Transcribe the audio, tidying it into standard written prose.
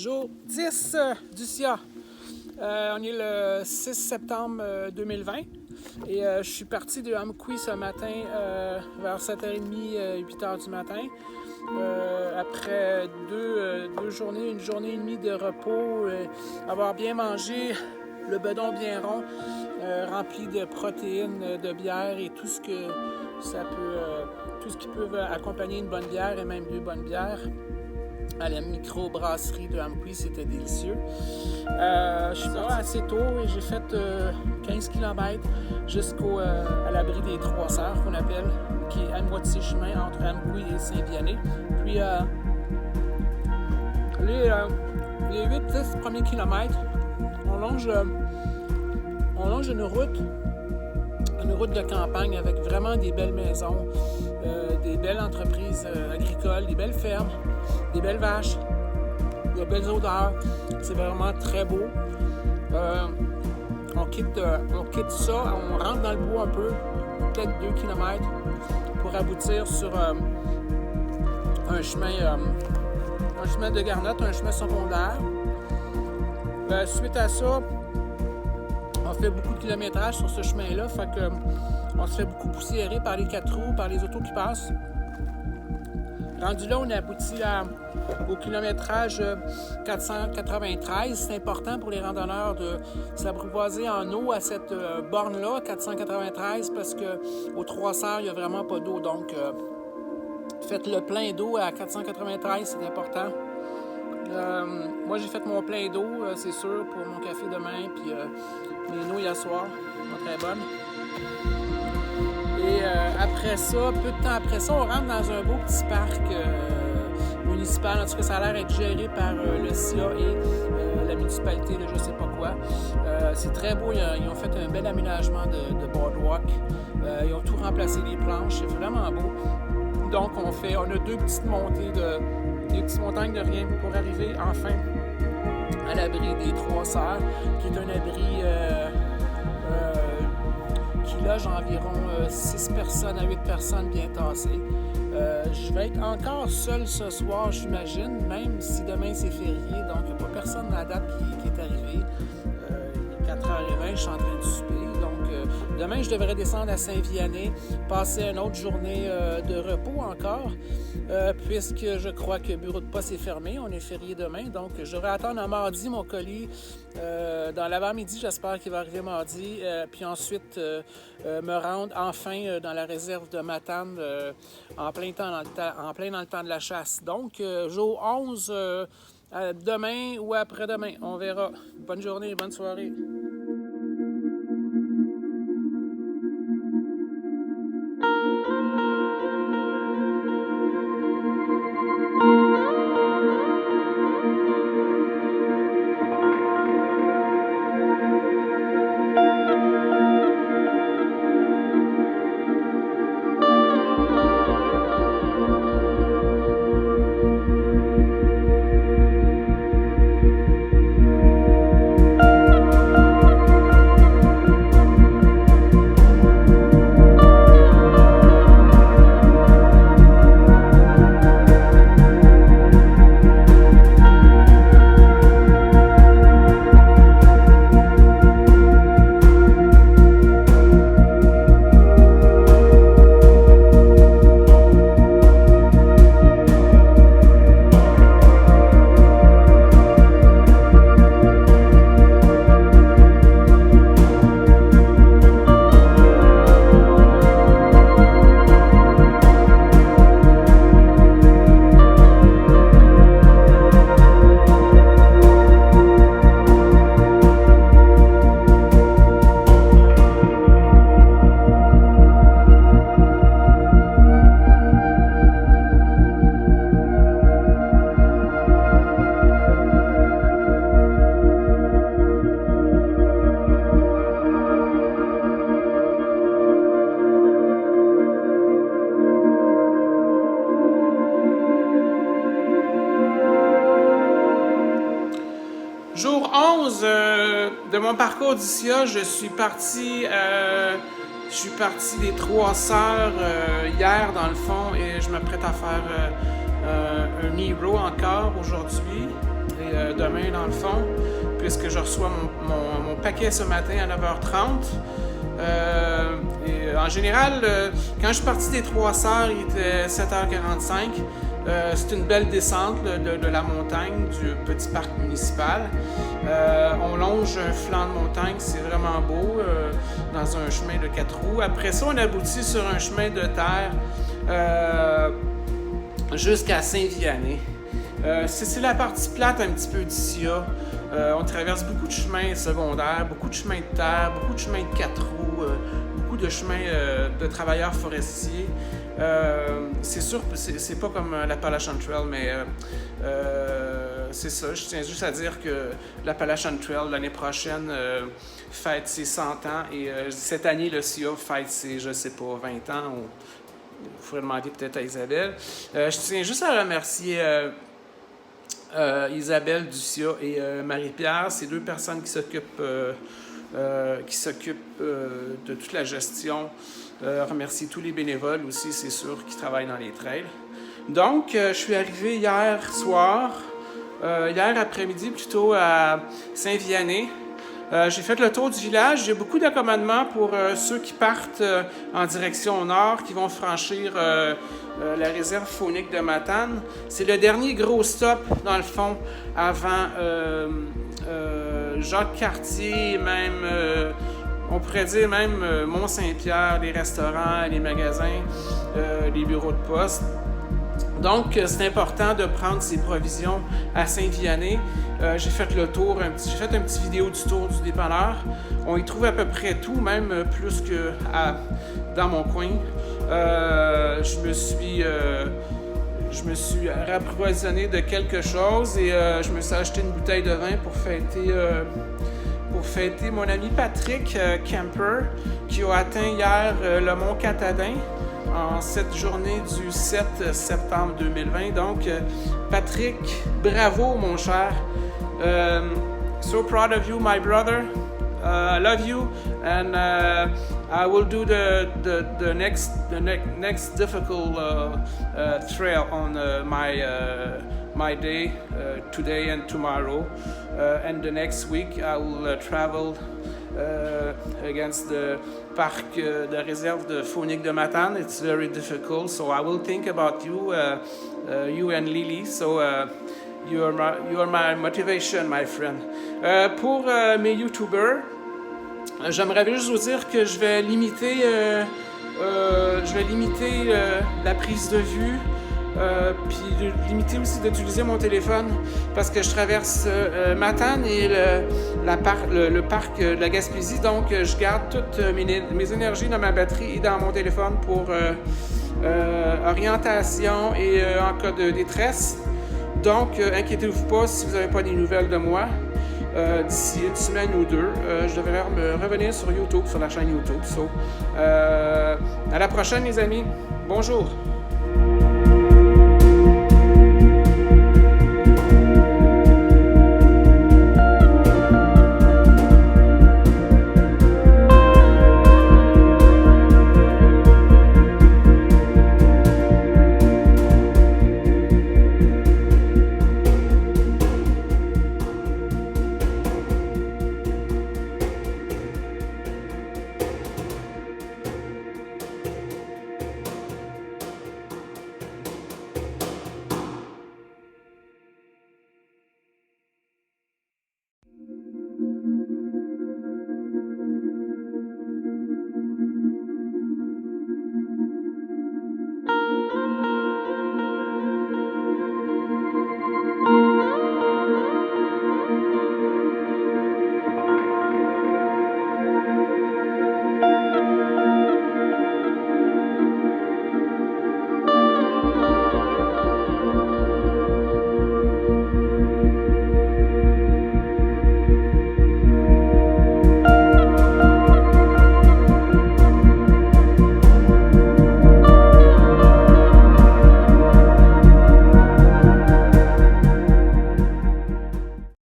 Jour 10 du SIA. On est le 6 septembre 2020 et je suis parti de Amqui ce matin vers 7h30, 8h du matin. Après deux journées, une journée et demie de repos, avoir bien mangé, le bedon bien rond, rempli de protéines, de bière et tout ce que ça peut, tout ce qui peut accompagner une bonne bière et même deux bonnes bières. À la microbrasserie de Amqui, c'était délicieux. Je suis parti assez tôt et j'ai fait 15 km jusqu'à l'abri des Trois Sœurs, qu'on appelle, qui est à moitié chemin entre Amqui et Saint-Vianney. Puis les 8-10 premiers kilomètres, on longe une route de campagne avec vraiment des belles maisons, des belles entreprises agricoles, des belles fermes, des belles vaches, des belles odeurs. C'est vraiment très beau. On quitte ça, on rentre dans le bois un peu, peut-être 2 km, pour aboutir sur un chemin de garnotte, un chemin secondaire. Suite à ça, on fait beaucoup de kilométrage sur ce chemin-là, fait que on se fait beaucoup poussiérer par les 4 roues, par les autos qui passent. Rendu là, on aboutit au kilométrage 493. C'est important pour les randonneurs de s'apprivoiser en eau à cette borne-là, 493, parce qu'aux Trois Sœurs, il n'y a vraiment pas d'eau. Donc, faites le plein d'eau à 493, c'est important. Moi, j'ai fait mon plein d'eau, c'est sûr, pour mon café demain, puis mes nouilles à soir, sont très bonnes. Et après ça, peu de temps après ça, on rentre dans un beau petit parc municipal. En tout cas, ça a l'air d'être géré par le SIA et la municipalité, là, je sais pas quoi. C'est très beau. Ils ont fait un bel aménagement de boardwalk. Ils ont tout remplacé les planches. C'est vraiment beau. Donc, on a deux petites montées des petites montagnes de rien pour arriver enfin à l'abri des Trois Sœurs, qui est un abri qui loge environ 6 personnes à 8 personnes bien tassées. Je vais être encore seul ce soir, j'imagine, même si demain c'est férié, donc il n'y a pas personne à la date qui est arrivé. Il est 4h20, je suis en train de souper. Donc demain, je devrais descendre à Saint-Vianney, passer une autre journée de repos encore, puisque je crois que le bureau de poste est fermé. On est férié demain, donc je devrais attendre à mardi mon colis. Dans l'avant-midi, j'espère qu'il va arriver mardi, puis ensuite me rendre enfin dans la réserve de Matane en plein dans le temps de la chasse. Donc, jour 11, demain ou après-demain, on verra. Bonne journée, bonne soirée. Jour 11 de mon parcours du SIA, je suis parti des Trois Sœurs hier dans le fond et je m'apprête à faire un knee row encore aujourd'hui. Et demain, dans le fond, puisque je reçois mon paquet ce matin à 9h30. Et en général, quand je suis parti des Trois Sœurs, il était 7h45. C'est une belle descente de la montagne, du petit parc municipal. On longe un flanc de montagne, c'est vraiment beau, dans un chemin de 4 roues. Après ça, on aboutit sur un chemin de terre jusqu'à Saint-Vianney. C'est la partie plate un petit peu d'ici. On traverse beaucoup de chemins secondaires, beaucoup de chemins de terre, beaucoup de chemins de 4 roues, beaucoup de chemins de travailleurs forestiers. C'est sûr que c'est pas comme l'Appalachian Trail, mais c'est ça. Je tiens juste à dire que l'Appalachian Trail, l'année prochaine, fête ses 100 ans. Et cette année, le SIA fête ses, je sais pas, 20 ans. Il faudrait demander peut-être à Isabelle. Je tiens juste à remercier Isabelle du SIA et Marie-Pierre, ces deux personnes qui s'occupent de toute la gestion. Remercier tous les bénévoles aussi, c'est sûr, qui travaillent dans les trails. Donc, je suis arrivé hier après-midi plutôt, à Saint-Vianney. J'ai fait le tour du village. J'ai beaucoup d'accommodements pour ceux qui partent en direction nord, qui vont franchir la réserve faunique de Matane. C'est le dernier gros stop, dans le fond, avant Jacques-Cartier, même... on pourrait dire même Mont-Saint-Pierre, les restaurants, les magasins, les bureaux de poste. Donc, c'est important de prendre ses provisions à Saint-Vianney. J'ai fait le tour, j'ai fait un petit vidéo du tour du dépanneur. On y trouve à peu près tout, même plus que dans mon coin. Je me suis rapprovisionné de quelque chose et je me suis acheté une bouteille de vin pour fêter mon ami Patrick Camper, qui a atteint hier le mont Catadin en cette journée du 7 septembre 2020. Donc, Patrick, bravo mon cher. So proud of you, my brother. I love you, and I will do the next difficult trail on my day today and tomorrow, and the next week I will travel against the parc de réserve de faunique de Matane. It's very difficult, so I will think about you, you and Lily. So you are my motivation, my friend. Pour mes YouTubers, j'aimerais juste vous dire que je vais limiter la prise de vue. Puis limiter aussi d'utiliser mon téléphone parce que je traverse Matane et le parc de la Gaspésie, donc je garde toutes mes énergies dans ma batterie et dans mon téléphone pour orientation et en cas de détresse. Donc inquiétez-vous pas si vous n'avez pas des nouvelles de moi. D'ici une semaine ou deux, je devrais me revenir sur YouTube, sur la chaîne YouTube. À la prochaine les amis, bonjour!